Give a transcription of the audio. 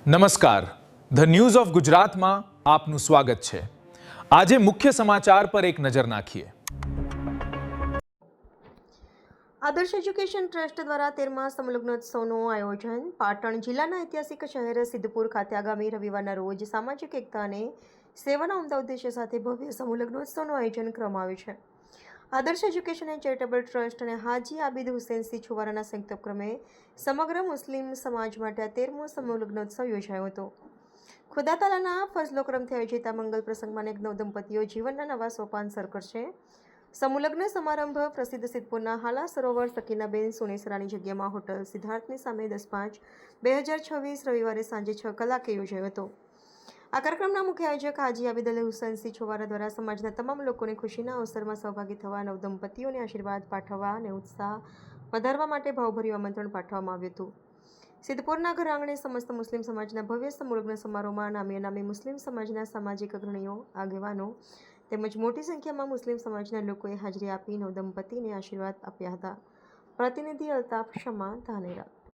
નમસ્કાર, the news of ગુજરાતમાં આપનું સ્વાગત છે। આજે મુખ્ય સમાચાર પર એક નજર નાખીએ। આદર્શ એજ્યુકેશન ટ્રસ્ટ દ્વારા 13મા સમલગ્નોત્સવનું આયોજન। પાટણ જિલ્લાના ઐતિહાસિક શહેર સિદ્ધપુર ખાતે આગામી રવિવારના રોજ સામાજિક એકતા અને સેવાના ઉમદા ઉદ્દેશ્ય સાથે ભવ્ય સમૂહલગ્નોત્સવનું આયોજન કરવામાં આવ્યું છે। આદર્શ એજ્યુકેશન એન્ડ ચેરિટેબલ ટ્રસ્ટ અને હાજી આબિદ હુસૈન સિંહ છુવારાના સંયુક્ત ઉપક્રમે સમગ્ર મુસ્લિમ સમાજ માટે આ 13મો સમૂહલગ્નોત્સવ યોજાયો હતો। ખુદા તાલાના ફઝલો કરમથી આયોજિત આ મંગલ પ્રસંગમાં અનેક નવદંપતીઓ જીવનના નવા સોપાન સર કરશે। સમૂહલગ્ન સમારંભ પ્રસિદ્ધ સિદ્ધપુરના હાલા સરોવર સકીનાબેન સોનેસરાની જગ્યામાં હોટલ સિદ્ધાર્થની સામે 10/5/2026 રવિવારે સાંજે 6 કલાકે યોજાયો હતો। આ કાર્યક્રમના મુખ્ય આયોજક હાજી આબિદ હુસૈન સિંહ છુવારા દ્વારા સમાજના તમામ લોકોને ખુશીના અવસરમાં સહભાગી થવા નવદંપતીઓને આશીર્વાદ પાઠવવા અને ઉત્સાહ વધારવા માટે ભાવભર્યું આમંત્રણ પાઠવવામાં આવ્યું હતું। સિદ્ધપુરના ઘર આંગણે સમસ્ત મુસ્લિમ સમાજના ભવ્ય સમૂહલગ્ન સમારોહમાં નામી અનામી મુસ્લિમ સમાજના સામાજિક અગ્રણીઓ, આગેવાનો તેમજ મોટી સંખ્યામાં મુસ્લિમ સમાજના લોકોએ હાજરી આપી નવદંપતીને આશીર્વાદ આપ્યા હતા। પ્રતિનિધિ અલ્તાફ શમા, ધાનેરા।